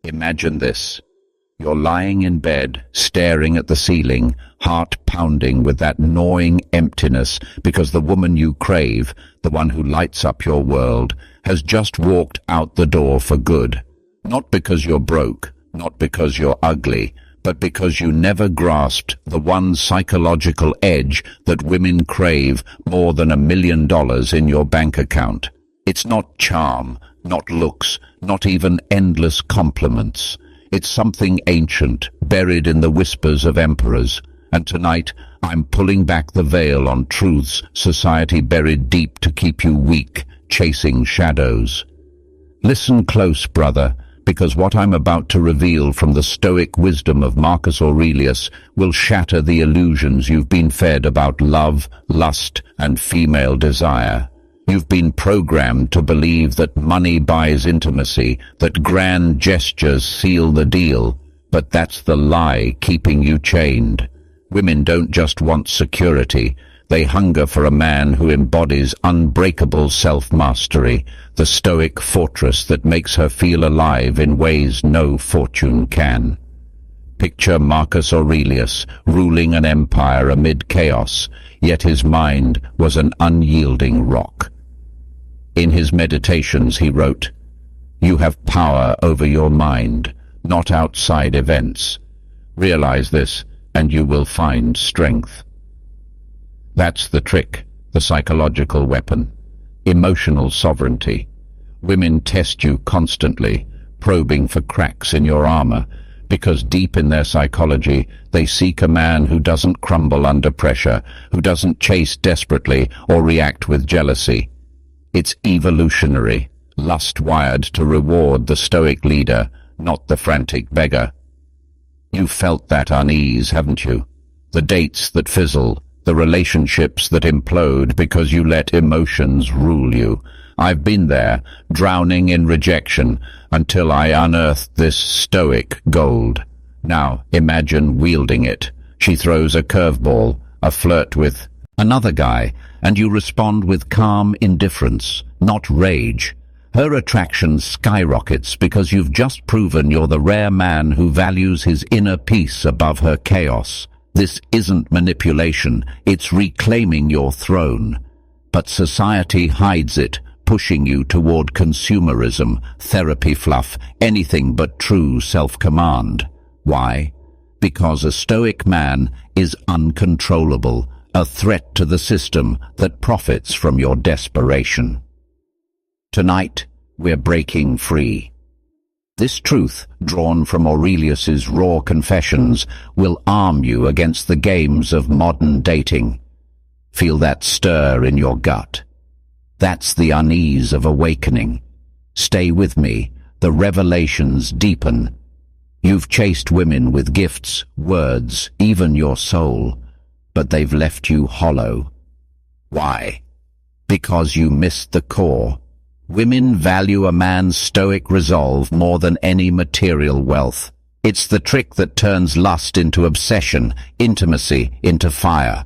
Imagine this. You're lying in bed, staring at the ceiling, heart pounding with that gnawing emptiness because the woman you crave, the one who lights up your world, has just walked out the door for good. Not because you're broke, not because you're ugly, but because you never grasped the one psychological edge that women crave more than $1 million in your bank account. It's not charm, not looks, not even endless compliments. It's something ancient, buried in the whispers of emperors. And tonight, I'm pulling back the veil on truths society buried deep to keep you weak, chasing shadows. Listen close, brother, because what I'm about to reveal from the Stoic wisdom of Marcus Aurelius will shatter the illusions you've been fed about love, lust, and female desire. You've been programmed to believe that money buys intimacy, that grand gestures seal the deal, but that's the lie keeping you chained. Women don't just want security, they hunger for a man who embodies unbreakable self-mastery, the stoic fortress that makes her feel alive in ways no fortune can. Picture Marcus Aurelius ruling an empire amid chaos, yet his mind was an unyielding rock. In his meditations he wrote, "You have power over your mind, not outside events. Realize this, and you will find strength." That's the trick, the psychological weapon. Emotional sovereignty. Women test you constantly, probing for cracks in your armor, because deep in their psychology they seek a man who doesn't crumble under pressure, who doesn't chase desperately or react with jealousy. It's evolutionary, lust wired to reward the stoic leader, not the frantic beggar. You've felt that unease, haven't you? The dates that fizzle, the relationships that implode because you let emotions rule you. I've been there, drowning in rejection, until I unearthed this stoic gold. Now imagine wielding it. She throws a curveball, a flirt with another guy, and you respond with calm indifference, not rage. Her attraction skyrockets because you've just proven you're the rare man who values his inner peace above her chaos. This isn't manipulation, it's reclaiming your throne. But society hides it, pushing you toward consumerism, therapy fluff, anything but true self-command. Why? Because a stoic man is uncontrollable, a threat to the system that profits from your desperation. Tonight, we're breaking free. This truth, drawn from Aurelius's raw confessions, will arm you against the games of modern dating. Feel that stir in your gut. That's the unease of awakening. Stay with me, the revelations deepen. You've chased women with gifts, words, even your soul, but they've left you hollow. Why? Because you missed the core. Women value a man's stoic resolve more than any material wealth. It's the trick that turns lust into obsession, intimacy into fire.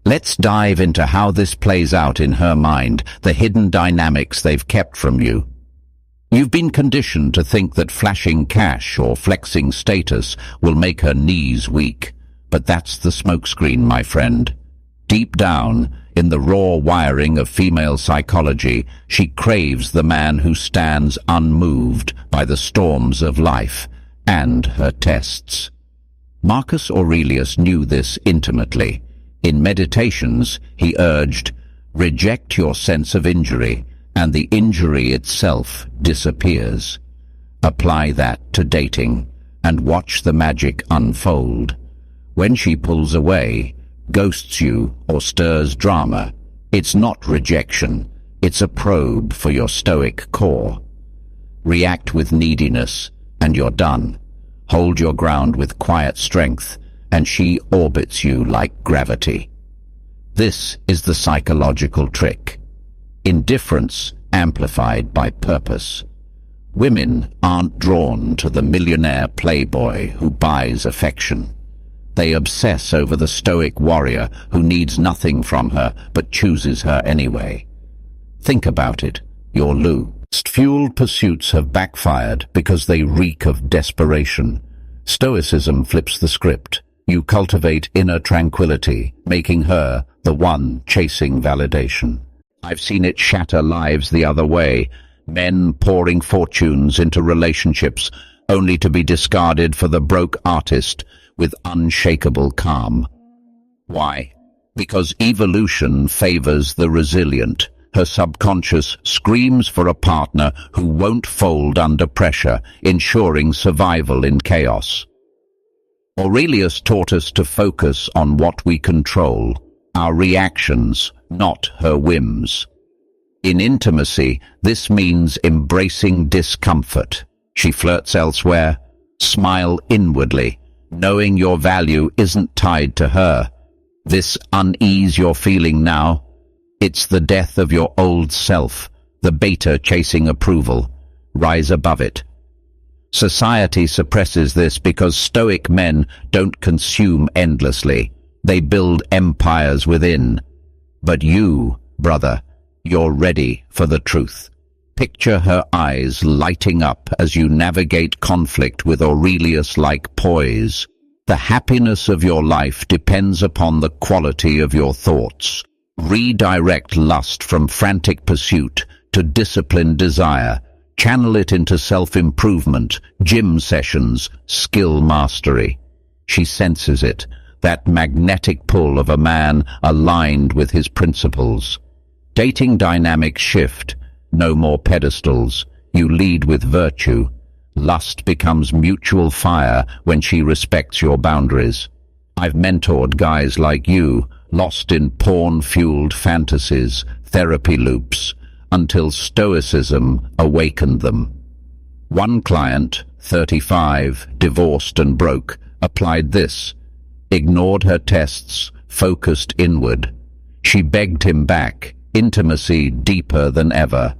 Let's dive into how this plays out in her mind, the hidden dynamics they've kept from you. You've been conditioned to think that flashing cash or flexing status will make her knees weak. But that's the smokescreen, my friend. Deep down, in the raw wiring of female psychology, she craves the man who stands unmoved by the storms of life and her tests. Marcus Aurelius knew this intimately. In Meditations, he urged, "Reject your sense of injury, and the injury itself disappears." Apply that to dating, and watch the magic unfold. When she pulls away, ghosts you, or stirs drama, it's not rejection, it's a probe for your stoic core. React with neediness, and you're done. Hold your ground with quiet strength, and she orbits you like gravity. This is the psychological trick. Indifference amplified by purpose. Women aren't drawn to the millionaire playboy who buys affection. They obsess over the stoic warrior who needs nothing from her but chooses her anyway. Think about it. You're Lou, Lust-fueled pursuits have backfired because they reek of desperation. Stoicism flips the script. You cultivate inner tranquility, making her the one chasing validation. I've seen it shatter lives the other way, men pouring fortunes into relationships only to be discarded for the broke artist with unshakable calm. Why? Because evolution favors the resilient. Her subconscious screams for a partner who won't fold under pressure, ensuring survival in chaos. Aurelius taught us to focus on what we control, our reactions, not her whims. In intimacy, this means embracing discomfort. She flirts elsewhere. Smile inwardly, knowing your value isn't tied to her. This unease you're feeling now, it's the death of your old self, the beta chasing approval. Rise above it. Society suppresses this because Stoic men don't consume endlessly. They build empires within. But you, brother, you're ready for the truth. Picture her eyes lighting up as you navigate conflict with Aurelius-like poise. The happiness of your life depends upon the quality of your thoughts. Redirect lust from frantic pursuit to disciplined desire. Channel it into self-improvement, gym sessions, skill mastery. She senses it, that magnetic pull of a man aligned with his principles. Dating dynamics shift. No more pedestals. You lead with virtue. Lust becomes mutual fire when she respects your boundaries. I've mentored guys like you, lost in porn-fueled fantasies, therapy loops, until Stoicism awakened them. One client, 35, divorced and broke, applied this, ignored her tests, focused inward. She begged him back, intimacy deeper than ever.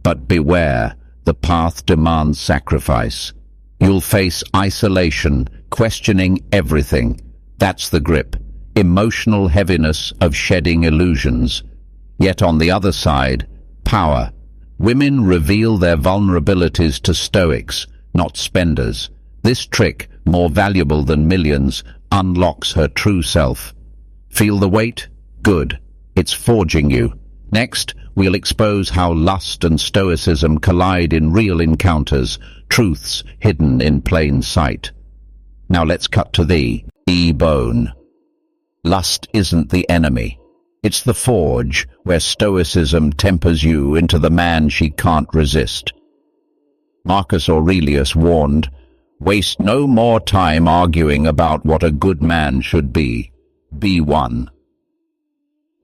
But beware, the path demands sacrifice. You'll face isolation, questioning everything. That's the grip, emotional heaviness of shedding illusions. Yet on the other side, power. Women reveal their vulnerabilities to Stoics, not spenders. This trick, more valuable than millions, unlocks her true self. Feel the weight? Good. It's forging you. Next, we'll expose how lust and Stoicism collide in real encounters, truths hidden in plain sight. Now let's cut to the bone. Lust isn't the enemy. It's the forge where Stoicism tempers you into the man she can't resist. Marcus Aurelius warned, "Waste no more time arguing about what a good man should be. Be one."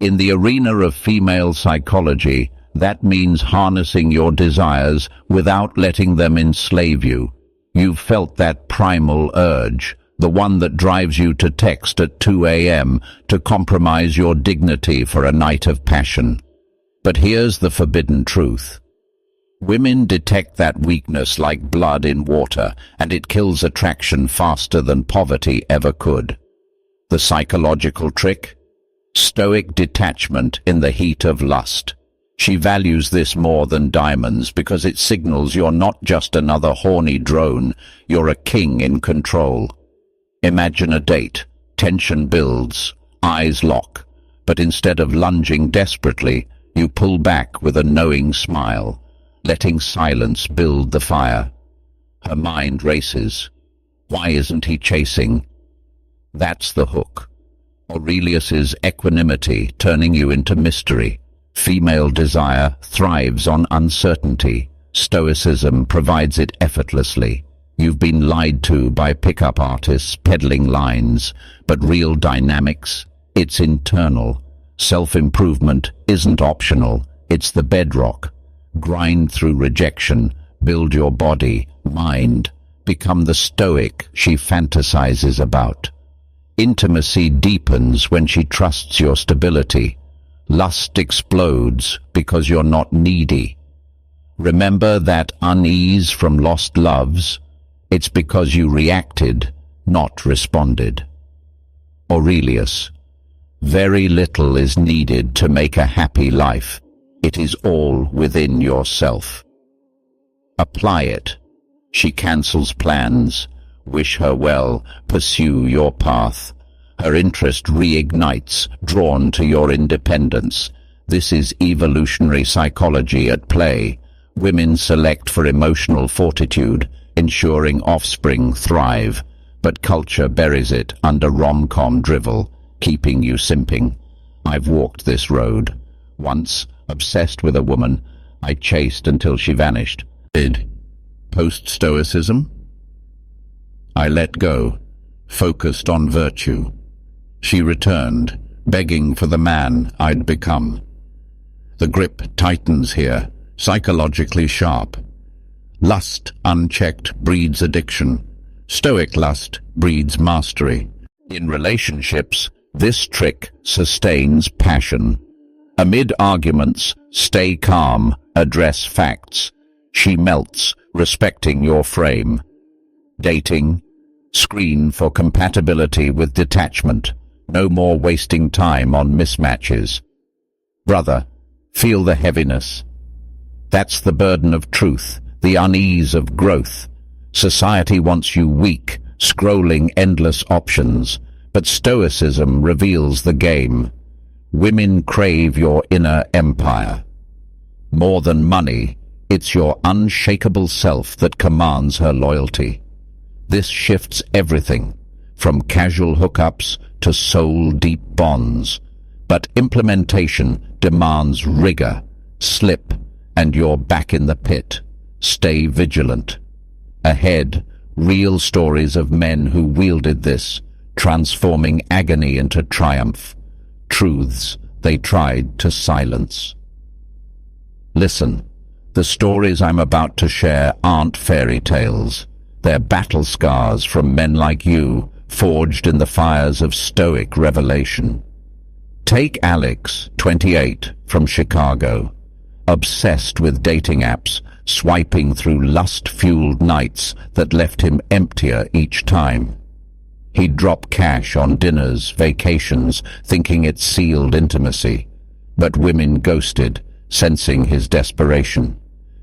In the arena of female psychology, that means harnessing your desires without letting them enslave you. You've felt that primal urge, the one that drives you to text at 2 a.m. to compromise your dignity for a night of passion. But here's the forbidden truth. Women detect that weakness like blood in water, and it kills attraction faster than poverty ever could. The psychological trick? Stoic detachment in the heat of lust. She values this more than diamonds because it signals you're not just another horny drone, you're a king in control. Imagine a date. Tension builds, eyes lock, but instead of lunging desperately, you pull back with a knowing smile, letting silence build the fire. Her mind races. Why isn't he chasing? That's the hook. Aurelius's equanimity turning you into mystery. Female desire thrives on uncertainty. Stoicism provides it effortlessly. You've been lied to by pickup artists peddling lines, but real dynamics, it's internal. Self-improvement isn't optional, it's the bedrock. Grind through rejection, build your body, mind, become the Stoic she fantasizes about. Intimacy deepens when she trusts your stability. Lust explodes because you're not needy. Remember that unease from lost loves? It's because you reacted, not responded. Aurelius. Very little is needed to make a happy life. It is all within yourself. Apply it. She cancels plans. Wish her well. Pursue your path. Her interest reignites, drawn to your independence. This is evolutionary psychology at play. Women select for emotional fortitude, ensuring offspring thrive. But culture buries it under rom-com drivel, keeping you simping. I've walked this road. Once, obsessed with a woman, I chased until she vanished. Post-Stoicism? I let go, focused on virtue. She returned, begging for the man I'd become. The grip tightens here, psychologically sharp. Lust unchecked breeds addiction. Stoic lust breeds mastery. In relationships, this trick sustains passion. Amid arguments, stay calm, address facts. She melts, respecting your frame. Dating, screen for compatibility with detachment. No more wasting time on mismatches. Brother, feel the heaviness. That's the burden of truth, the unease of growth. Society wants you weak, scrolling endless options, but Stoicism reveals the game. Women crave your inner empire. More than money, it's your unshakable self that commands her loyalty. This shifts everything, from casual hookups to soul-deep bonds. But implementation demands rigor. Slip, and you're back in the pit. Stay vigilant. Ahead, real stories of men who wielded this, transforming agony into triumph. Truths they tried to silence. Listen, the stories I'm about to share aren't fairy tales. They're battle scars from men like you, forged in the fires of Stoic revelation. Take Alex, 28, from Chicago. Obsessed with dating apps, swiping through lust-fueled nights that left him emptier each time. He'd drop cash on dinners, vacations, thinking it sealed intimacy. But women ghosted, sensing his desperation.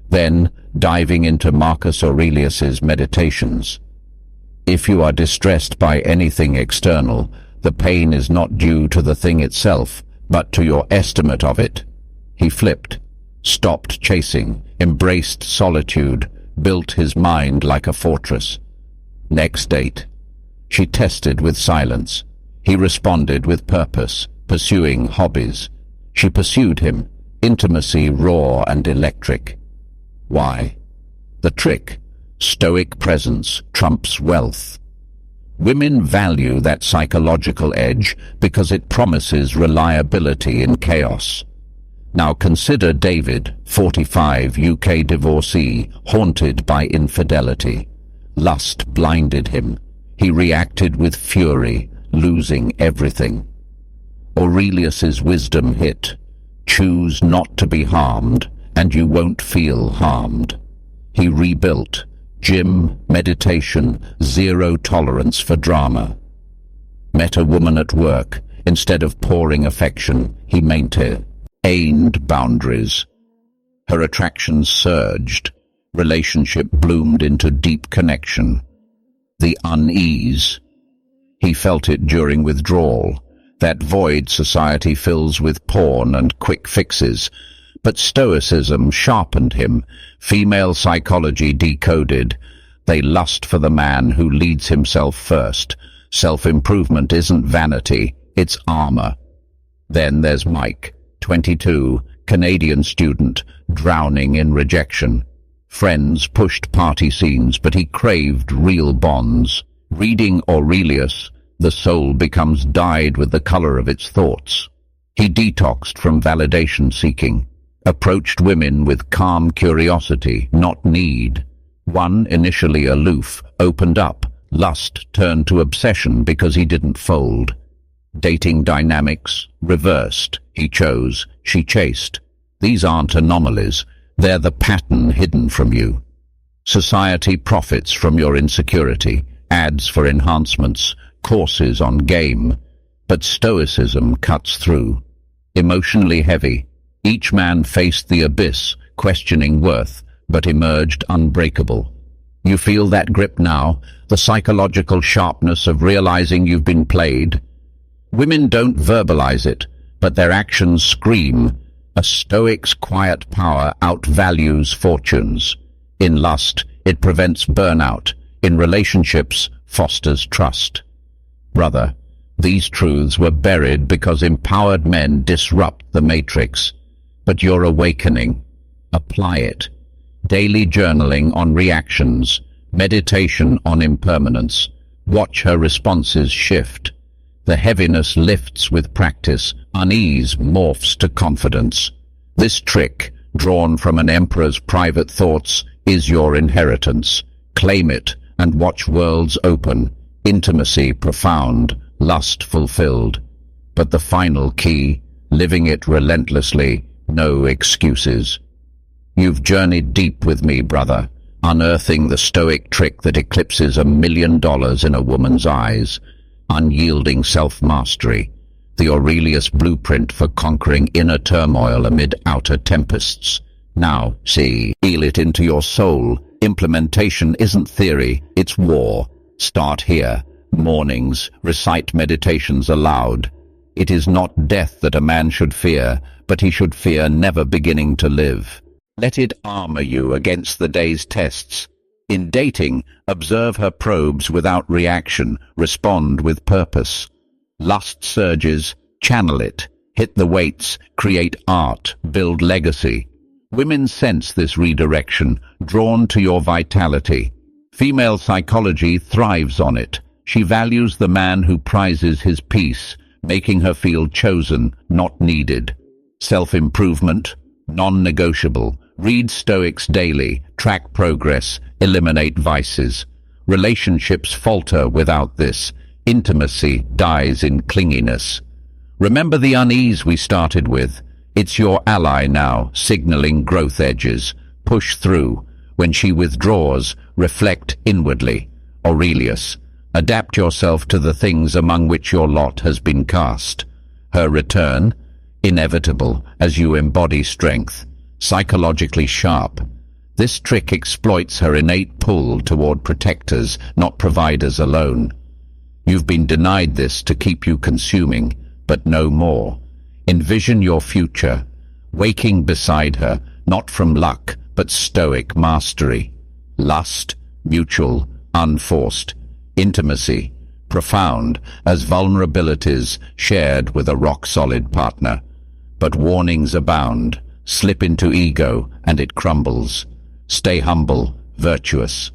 Then, diving into Marcus Aurelius's meditations. If you are distressed by anything external, the pain is not due to the thing itself, but to your estimate of it. He flipped, stopped chasing, embraced solitude, built his mind like a fortress. Next date. She tested with silence. He responded with purpose, pursuing hobbies. She pursued him, intimacy raw and electric. Why? The trick. Stoic presence trumps wealth. Women value that psychological edge because it promises reliability in chaos. Now consider David, 45, UK divorcee, haunted by infidelity. Lust blinded him. He reacted with fury, losing everything. Aurelius's wisdom hit. Choose not to be harmed, and you won't feel harmed. He rebuilt. Gym, meditation, zero tolerance for drama. Met a woman at work. Instead of pouring affection, he maintained boundaries. Her attraction surged. Relationship bloomed into deep connection. The unease. He felt it during withdrawal, that void society fills with porn and quick fixes. But Stoicism sharpened him. Female psychology decoded. They lust for the man who leads himself first. Self-improvement isn't vanity, it's armor. Then there's Mike, 22, Canadian student, drowning in rejection. Friends pushed party scenes, but he craved real bonds. Reading Aurelius, the soul becomes dyed with the color of its thoughts. He detoxed from validation-seeking. Approached women with calm curiosity, not need. One, initially aloof, opened up. Lust turned to obsession because he didn't fold. Dating dynamics reversed. He chose, she chased. These aren't anomalies. They're the pattern hidden from you. Society profits from your insecurity. Ads for enhancements, courses on game. But Stoicism cuts through. Emotionally heavy. Each man faced the abyss, questioning worth, but emerged unbreakable. You feel that grip now, the psychological sharpness of realizing you've been played. Women don't verbalize it, but their actions scream. A Stoic's quiet power outvalues fortunes. In lust, it prevents burnout. In relationships, fosters trust. Brother, these truths were buried because empowered men disrupt the matrix. But you're awakening. Apply it. Daily journaling on reactions, meditation on impermanence. Watch her responses shift. The heaviness lifts with practice, unease morphs to confidence. This trick, drawn from an emperor's private thoughts, is your inheritance. Claim it and watch worlds open, intimacy profound, lust fulfilled. But the final key, living it relentlessly, no excuses. You've journeyed deep with me, brother, unearthing the Stoic trick that eclipses $1 million in a woman's eyes. Unyielding self-mastery, the Aurelius blueprint for conquering inner turmoil amid outer tempests. Now, feel it into your soul. Implementation isn't theory, it's war. Start here. Mornings, recite meditations aloud. It is not death that a man should fear, but he should fear never beginning to live. Let it armor you against the day's tests. In dating, observe her probes without reaction, respond with purpose. Lust surges, channel it, hit the weights, create art, build legacy. Women sense this redirection, drawn to your vitality. Female psychology thrives on it. She values the man who prizes his peace, making her feel chosen, not needed. Self-improvement, non-negotiable. Read Stoics daily, track progress, eliminate vices. Relationships falter without this. Intimacy dies in clinginess. Remember the unease we started with. It's your ally now, signaling growth edges. Push through. When she withdraws, reflect inwardly. Aurelius, adapt yourself to the things among which your lot has been cast. Her return, inevitable as you embody strength. Psychologically sharp. This trick exploits her innate pull toward protectors, not providers alone. You've been denied this to keep you consuming, but no more. Envision your future, waking beside her, not from luck, but Stoic mastery. Lust, mutual, unforced. Intimacy, profound, as vulnerabilities shared with a rock-solid partner. But warnings abound. Slip into ego, and it crumbles. Stay humble, virtuous.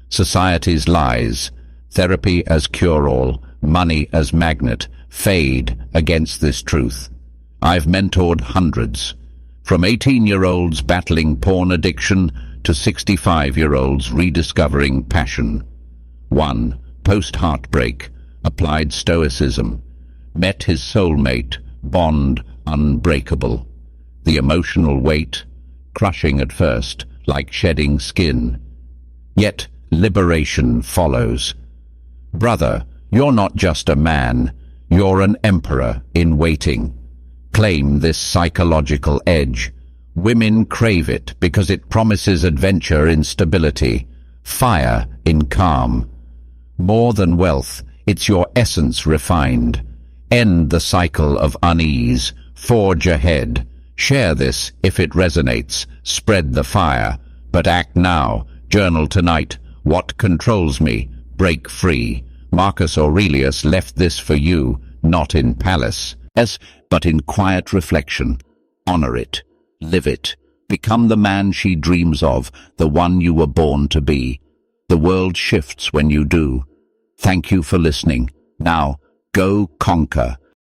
Society's lies, therapy as cure-all, money as magnet, fade against this truth. I've mentored hundreds, from 18-year-olds battling porn addiction to 65-year-olds rediscovering passion. 1. Post-heartbreak, applied Stoicism. Met his soulmate, bond unbreakable. The emotional weight, crushing at first, like shedding skin. Yet liberation follows. Brother, you're not just a man, you're an emperor in waiting. Claim this psychological edge. Women crave it because it promises adventure in stability, fire in calm. More than wealth, it's your essence refined. End the cycle of unease, forge ahead. Share this if it resonates, spread the fire, but act now, journal tonight. What controls me? Break free. Marcus Aurelius left this for you, not in palace, but in quiet reflection. Honor it, live it, become the man she dreams of, the one you were born to be. The world shifts when you do. Thank you for listening. Now, go conquer.